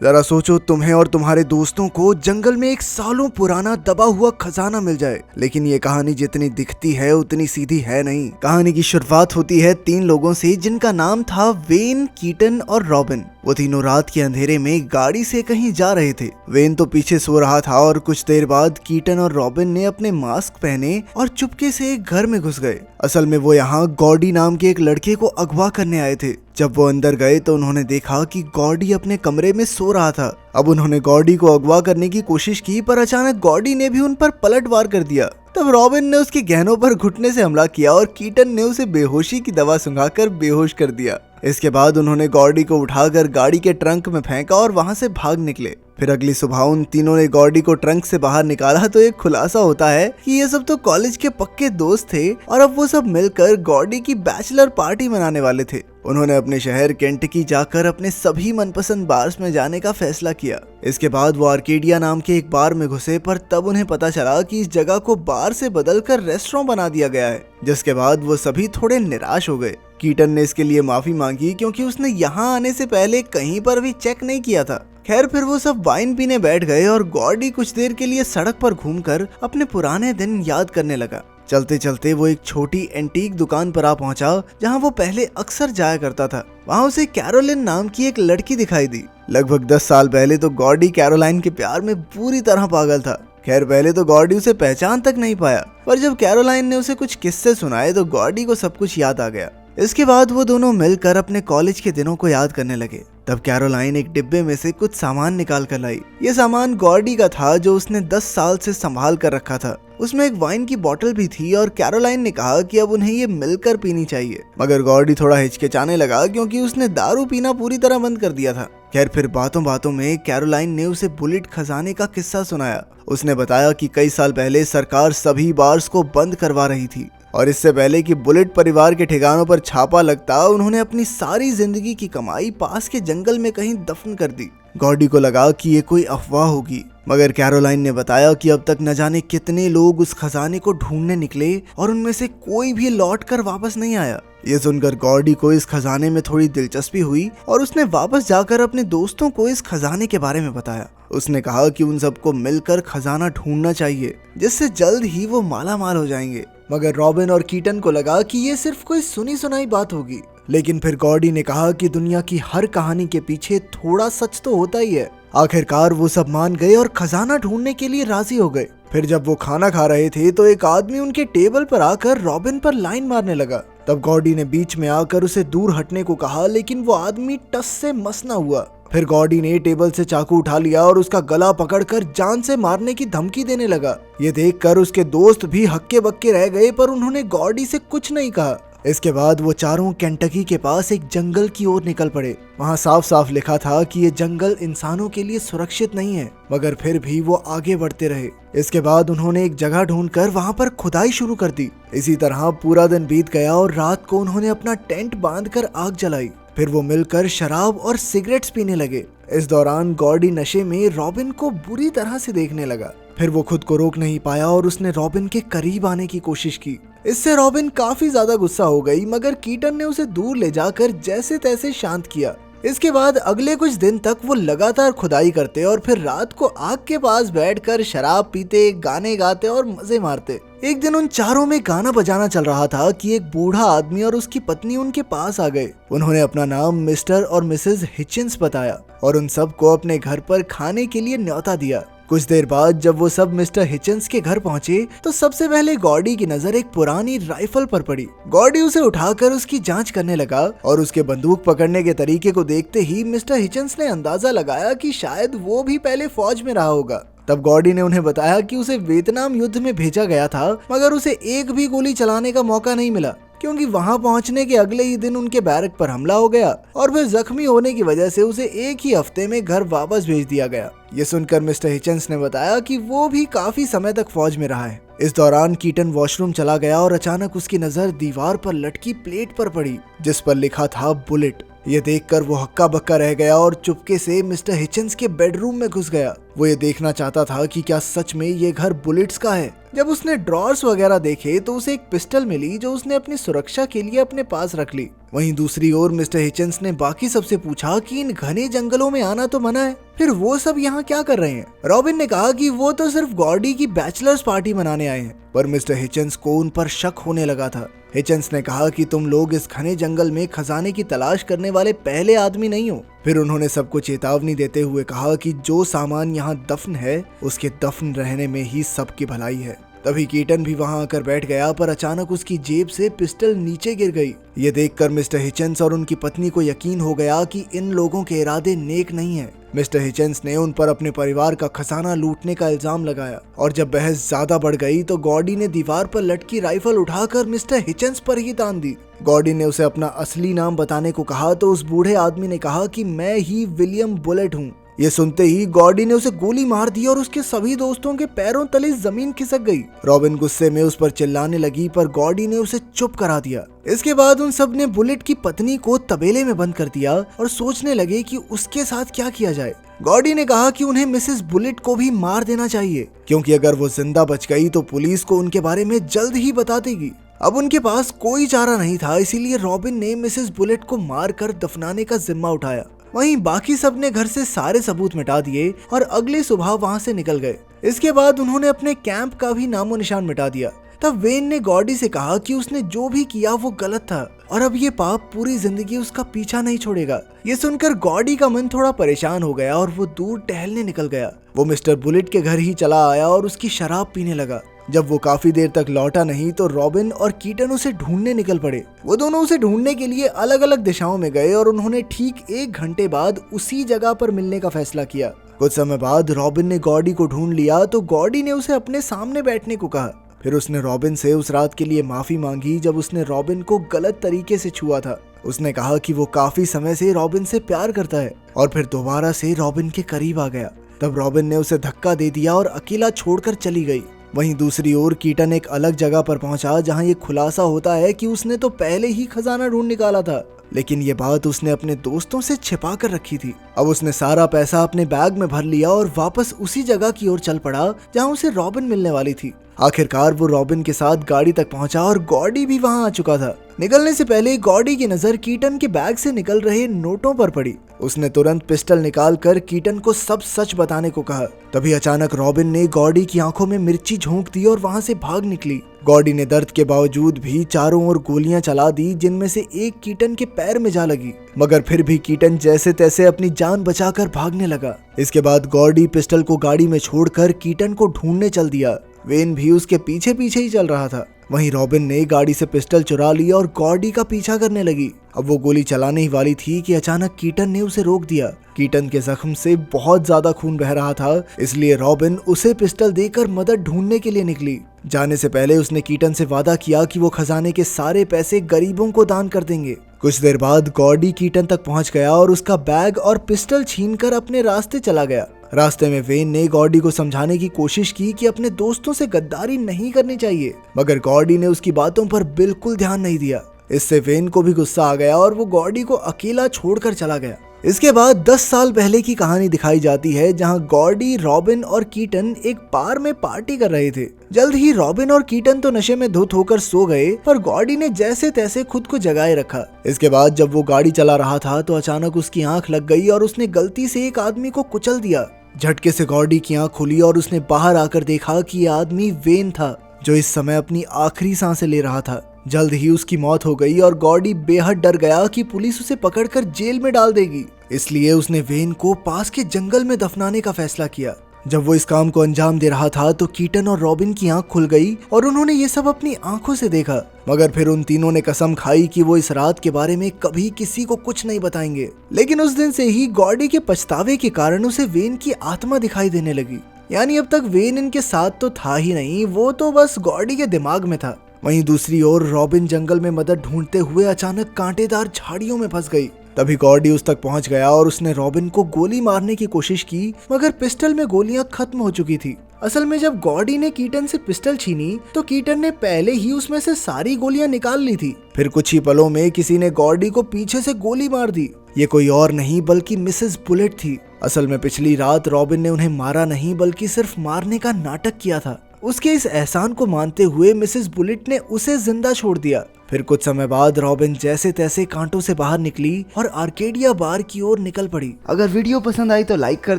जरा सोचो, तुम्हें और तुम्हारे दोस्तों को जंगल में एक सालों पुराना दबा हुआ खजाना मिल जाए, लेकिन ये कहानी जितनी दिखती है उतनी सीधी है नहीं। कहानी की शुरुआत होती है 3 लोगों से जिनका नाम था वेन, कीटन और रॉबिन। वो तीनों रात के अंधेरे में गाड़ी से कहीं जा रहे थे। वेन तो पीछे सो रहा था और कुछ देर बाद कीटन और रॉबिन ने अपने मास्क पहने और चुपके से एक घर में घुस गए। असल में वो यहाँ गॉडी नाम के एक लड़के को अगवा करने आए थे। जब वो अंदर गए तो उन्होंने देखा कि गॉडी अपने कमरे में सो रहा था। अब उन्होंने गॉडी को अगवा करने की कोशिश की, पर अचानक गॉडी ने भी उन पर पलटवार कर दिया। तब रॉबिन ने उसके गहनों पर घुटने से हमला किया और कीटन ने उसे बेहोशी की दवा सुंघाकर बेहोश कर दिया। इसके बाद उन्होंने गॉडी को उठाकर गाड़ी के ट्रंक में फेंका और वहां से भाग निकले। फिर अगली सुबह उन तीनों ने गॉडी को ट्रंक से बाहर निकाला तो एक खुलासा होता है कि ये सब तो कॉलेज के पक्के दोस्त थे और अब वो सब मिलकर गॉडी की बैचलर पार्टी मनाने वाले थे। उन्होंने अपने शहर केंटकी जाकर अपने सभी मनपसंद बार्स में जाने का फैसला किया। इसके बाद वो आर्केडिया नाम के एक बार में घुसे, पर तब उन्हें पता चला कि इस जगह को बार से बदलकर रेस्टोरेंट बना दिया गया है, जिसके बाद वो सभी थोड़े निराश हो गए। कीटन ने इसके लिए माफी मांगी क्योंकि उसने यहाँ आने से पहले कहीं पर भी चेक नहीं किया था। खैर, फिर वो सब वाइन पीने बैठ गए और गॉडी कुछ देर के लिए सड़क पर घूमकर अपने पुराने दिन याद करने लगा। चलते चलते वो एक छोटी एंटीक दुकान पर आ पहुंचा जहां वो पहले अक्सर जाया करता था। वहां उसे कैरोलिन नाम की एक लड़की दिखाई दी। लगभग 10 साल पहले तो गॉडी कैरोलाइन के प्यार में पूरी तरह पागल था। खैर, पहले तो गॉडी उसे पहचान तक नहीं पाया, पर जब कैरोलाइन ने उसे कुछ किस्से सुनाए तो गॉडी को सब कुछ याद आ गया। इसके बाद वो दोनों मिलकर अपने कॉलेज के दिनों को याद करने लगे। तब कैरोलाइन एक डिब्बे में से कुछ सामान निकाल कर लाई। ये सामान गॉडी का था जो उसने 10 साल से संभाल कर रखा था। उसमें एक वाइन की बोतल भी थी और कैरोलाइन ने कहा कि अब उन्हें ये मिलकर पीनी चाहिए, मगर गॉडी थोड़ा हिचकिचाने लगा क्योंकि उसने दारू पीना पूरी तरह बंद कर दिया था। खैर, फिर बातों बातों में कैरोलाइन ने उसे बुलेट खजाने का किस्सा सुनाया। उसने बताया कि कई साल पहले सरकार सभी बार्स को बंद करवा रही थी और इससे पहले कि बुलेट परिवार के ठिकानों पर छापा लगता, उन्होंने अपनी सारी जिंदगी की कमाई पास के जंगल में कहीं दफन कर दी। गॉडी को लगा कि ये कोई अफवाह होगी, मगर कैरोलाइन ने बताया कि अब तक न जाने कितने लोग उस खजाने को ढूंढने निकले और उनमें से कोई भी लौट कर वापस नहीं आया। ये सुनकर गॉडी को इस खजाने में थोड़ी दिलचस्पी हुई और उसने वापस जाकर अपने दोस्तों को इस खजाने के बारे में बताया। उसने कहा कि उन सबको मिलकर खजाना ढूंढना चाहिए, जिससे जल्द ही वो माला माल हो जाएंगे। मगर रॉबिन और कीटन को लगा कि ये सिर्फ कोई सुनी सुनाई बात होगी। लेकिन फिर गॉडी ने कहा कि दुनिया की हर कहानी के पीछे थोड़ा सच तो होता ही है। आखिरकार वो सब मान गए और खजाना ढूंढने के लिए राजी हो गए। फिर जब वो खाना खा रहे थे तो एक आदमी उनके टेबल पर आकर रॉबिन पर लाइन मारने लगा। तब गॉडी ने बीच में आकर उसे दूर हटने को कहा, लेकिन वो आदमी टस से मस न हुआ। फिर गॉडी ने टेबल से चाकू उठा लिया और उसका गला पकड़कर जान से मारने की धमकी देने लगा। ये देखकर उसके दोस्त भी हक्के बक्के रह गए, पर उन्होंने गॉडी से कुछ नहीं कहा। इसके बाद वो चारों केंटकी के पास एक जंगल की ओर निकल पड़े। वहाँ साफ साफ लिखा था कि ये जंगल इंसानों के लिए सुरक्षित नहीं है, मगर फिर भी वो आगे बढ़ते रहे। इसके बाद उन्होंने एक जगह ढूंढकर वहाँ पर खुदाई शुरू कर दी। इसी तरह पूरा दिन बीत गया और रात को उन्होंने अपना टेंट बांधकर आग जलाई। फिर वो मिलकर शराब और सिगरेट्स पीने लगे। इस दौरान गॉडी नशे में रॉबिन को बुरी तरह से देखने लगा। फिर वो खुद को रोक नहीं पाया और उसने रॉबिन के करीब आने की कोशिश की। इससे रॉबिन काफी ज्यादा गुस्सा हो गई, मगर कीटन ने उसे दूर ले जाकर जैसे तैसे शांत किया। इसके बाद अगले कुछ दिन तक वो लगातार खुदाई करते और फिर रात को आग के पास बैठकर शराब पीते, गाने गाते और मजे मारते। एक दिन उन चारों में गाना बजाना चल रहा था कि एक बूढ़ा आदमी और उसकी पत्नी उनके पास आ गए। उन्होंने अपना नाम मिस्टर और मिसेस हिचिंस बताया और उन सबको अपने घर पर खाने के लिए न्योता दिया। कुछ देर बाद जब वो सब मिस्टर हिचिंस के घर पहुंचे तो सबसे पहले गॉडी की नजर एक पुरानी राइफल पर पड़ी। गॉडी उसे उठाकर उसकी जांच करने लगा और उसके बंदूक पकड़ने के तरीके को देखते ही मिस्टर हिचिंस ने अंदाजा लगाया कि शायद वो भी पहले फौज में रहा होगा। तब गॉडी ने उन्हें बताया कि उसे वियतनाम युद्ध में भेजा गया था, मगर उसे एक भी गोली चलाने का मौका नहीं मिला क्योंकि वहां पहुंचने के अगले ही दिन उनके बैरक पर हमला हो गया और फिर जख्मी होने की वजह से उसे एक ही हफ्ते में घर वापस भेज दिया गया। ये सुनकर मिस्टर हिचंस ने बताया कि वो भी काफी समय तक फौज में रहा है। इस दौरान कीटन वॉशरूम चला गया और अचानक उसकी नजर दीवार पर लटकी प्लेट पर पड़ी जिस पर लिखा था बुलेट। ये देखकर वो हक्का बक्का रह गया और चुपके से मिस्टर हिचंस के बेडरूम में घुस गया। वो ये देखना चाहता था कि क्या सच में ये घर बुलेट्स का है। जब उसने ड्रॉर्स वगैरह देखे तो उसे एक पिस्टल मिली जो उसने अपनी सुरक्षा के लिए अपने पास रख ली। वहीं दूसरी ओर मिस्टर हिचन्स ने बाकी सबसे पूछा कि इन घने जंगलों में आना तो मना है, फिर वो सब यहाँ क्या कर रहे हैं। रॉबिन ने कहा कि वो तो सिर्फ गॉडी की बैचलर्स पार्टी मनाने आए हैं, पर मिस्टर हिचन्स को उन पर शक होने लगा था। हिचन्स ने कहा कि तुम लोग इस घने जंगल में खजाने की तलाश करने वाले पहले आदमी नहीं हो। फिर उन्होंने सबको चेतावनी देते हुए कहा कि जो सामान यहाँ दफन है उसके दफन रहने में ही सबकी भलाई है। तभी कीटन भी वहां आकर बैठ गया, पर अचानक उसकी जेब से पिस्टल नीचे गिर गई। ये देखकर मिस्टर हिचन्स और उनकी पत्नी को यकीन हो गया कि इन लोगों के इरादे नेक नहीं है। मिस्टर हिचन्स ने उन पर अपने परिवार का खजाना लूटने का इल्जाम लगाया और जब बहस ज्यादा बढ़ गई तो गॉडी ने दीवार पर लटकी राइफल उठाकर मिस्टर हिचन्स पर ही तान दी। गॉडी ने उसे अपना असली नाम बताने को कहा तो उस बूढ़े आदमी ने कहा कि मैं ही विलियम बुलेट हूँ। ये सुनते ही गॉडी ने उसे गोली मार दी और उसके सभी दोस्तों के पैरों तले जमीन खिसक गई। रॉबिन गुस्से में उस पर चिल्लाने लगी, पर गॉडी ने उसे चुप करा दिया। इसके बाद उन सब ने बुलेट की पत्नी को तबेले में बंद कर दिया और सोचने लगे कि उसके साथ क्या किया जाए। गॉडी ने कहा कि उन्हें मिसेस बुलेट को भी मार देना चाहिए, क्योंकि अगर वो जिंदा बच गई तो पुलिस को उनके बारे में जल्द ही बता देगी। अब उनके पास कोई चारा नहीं था, इसीलिए रॉबिन ने मिसेस बुलेट को मारकर दफनाने का जिम्मा उठाया। वहीं बाकी सब ने घर से सारे सबूत मिटा दिए और अगली सुबह वहां से निकल गए। इसके बाद उन्होंने अपने कैंप का भी नामो निशान मिटा दिया। तब वेन ने गॉडी से कहा कि उसने जो भी किया वो गलत था और अब ये पाप पूरी जिंदगी उसका पीछा नहीं छोड़ेगा। ये सुनकर गॉडी का मन थोड़ा परेशान हो गया और वो दूर टहलने निकल गया। वो मिस्टर बुलेट के घर ही चला आया और उसकी शराब पीने लगा। जब वो काफी देर तक लौटा नहीं तो रॉबिन और कीटन उसे ढूंढने निकल पड़े। वो दोनों उसे ढूंढने के लिए अलग अलग दिशाओं में गए और उन्होंने ठीक 1 घंटे बाद उसी जगह पर मिलने का फैसला किया। कुछ समय बाद रॉबिन ने गॉडी को ढूंढ लिया तो गॉडी ने उसे अपने सामने बैठने को कहा। फिर उसने रॉबिन से उस रात के लिए माफी मांगी जब उसने रॉबिन को गलत तरीके से छुआ था। उसने कहा कि वो काफी समय से रॉबिन से प्यार करता है और फिर दोबारा से रॉबिन के करीब आ गया। तब रॉबिन ने उसे धक्का दे दिया और अकेला छोड़कर चली गई। वहीं दूसरी ओर कीटन एक अलग जगह पर पहुंचा जहां ये खुलासा होता है कि उसने तो पहले ही खजाना ढूंढ निकाला था, लेकिन ये बात उसने अपने दोस्तों से छिपा कर रखी थी। अब उसने सारा पैसा अपने बैग में भर लिया और वापस उसी जगह की ओर चल पड़ा जहां उसे रॉबिन मिलने वाली थी। आखिरकार वो रॉबिन के साथ गाड़ी तक पहुंचा और गॉडी भी वहां आ चुका था। निकलने से पहले गॉडी की नजर कीटन के बैग से निकल रहे नोटों पर पड़ी। उसने तुरंत पिस्टल निकालकर कीटन को सब सच बताने को कहा। तभी अचानक रॉबिन ने गॉडी की आंखों में मिर्ची झोंक दी और वहां से भाग निकली। गॉडी ने दर्द के बावजूद भी चारों ओर गोलियां चला दी, जिनमें से एक कीटन के पैर में जा लगी, मगर फिर भी कीटन जैसे तैसे अपनी जान बचाकर भागने लगा। इसके बाद गॉडी पिस्टल को गाड़ी में छोड़कर कीटन को ढूंढने चल दिया। वेन भी उसके पीछे पीछे ही चल रहा था। वहीं रॉबिन ने गाड़ी से पिस्टल चुरा ली और गॉडी का पीछा करने लगी। अब वो गोली चलाने ही वाली थी कि अचानक कीटन ने उसे रोक दिया। कीटन के जख्म से बहुत ज्यादा खून बह रहा था, इसलिए रॉबिन उसे पिस्टल देकर मदद ढूंढने के लिए निकली। जाने से पहले उसने कीटन से वादा किया कि वो खजाने के सारे पैसे गरीबों को दान कर देंगे। कुछ देर बाद गॉडी कीटन तक पहुंच गया और उसका बैग और पिस्टल छीनकर अपने रास्ते चला गया। रास्ते में वेन ने गॉडी को समझाने की कोशिश की कि अपने दोस्तों से गद्दारी नहीं करनी चाहिए, मगर गॉडी ने उसकी बातों पर बिल्कुल ध्यान नहीं दिया। इससे वेन को भी गुस्सा आ गया और वो गॉडी को अकेला छोड़कर चला गया। इसके बाद 10 साल पहले की कहानी दिखाई जाती है, जहां गॉडी, रॉबिन और कीटन एक बार में पार्टी कर रहे थे। जल्द ही रॉबिन और कीटन तो नशे में धुत होकर सो गए, पर गॉडी ने जैसे तैसे खुद को जगाए रखा। इसके बाद जब वो गाड़ी चला रहा था तो अचानक उसकी आंख लग गई और उसने गलती से एक आदमी को कुचल दिया। झटके से गॉडी की आंख खुली और उसने बाहर आकर देखा कि यह आदमी वेन था, जो इस समय अपनी आखिरी सांसें ले रहा था। जल्द ही उसकी मौत हो गई और गॉडी बेहद डर गया कि पुलिस उसे पकड़कर जेल में डाल देगी। इसलिए उसने वेन को पास के जंगल में दफनाने का फैसला किया। जब वो इस काम को अंजाम दे रहा था तो कीटन और रॉबिन की आंख खुल गई और उन्होंने ये सब अपनी आंखों से देखा, मगर फिर उन तीनों ने कसम खाई कि वो इस रात के बारे में कभी किसी को कुछ नहीं बताएंगे। लेकिन उस दिन से ही गॉडी के पछतावे के कारण उसे वेन की आत्मा दिखाई देने लगी। यानी अब तक वेन इनके साथ तो था ही नहीं, वो तो बस गॉडी के दिमाग में था। वहीं दूसरी ओर रॉबिन जंगल में मदद ढूंढते हुए अचानक कांटेदार झाड़ियों में फंस गई। तभी गॉडी उस तक पहुंच गया और उसने रॉबिन को गोली मारने की कोशिश की, मगर पिस्टल में गोलियां खत्म हो चुकी थी। असल में जब गॉडी ने कीटन से पिस्टल छीनी तो कीटन ने पहले ही उसमें से सारी गोलियां निकाल ली थी। फिर कुछ ही पलों में किसी ने गॉडी को पीछे से गोली मार दी। ये कोई और नहीं बल्कि मिसेस बुलेट थी। असल में पिछली रात रॉबिन ने उन्हें मारा नहीं बल्कि सिर्फ मारने का नाटक किया था। उसके इस एहसान को मानते हुए मिसेस बुलेट ने उसे जिंदा छोड़ दिया। फिर कुछ समय बाद रॉबिन जैसे तैसे कांटों से बाहर निकली और आर्केडिया बार की ओर निकल पड़ी। अगर वीडियो पसंद आई तो लाइक कर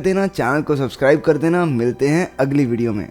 देना, चैनल को सब्सक्राइब कर देना। मिलते हैं अगली वीडियो में।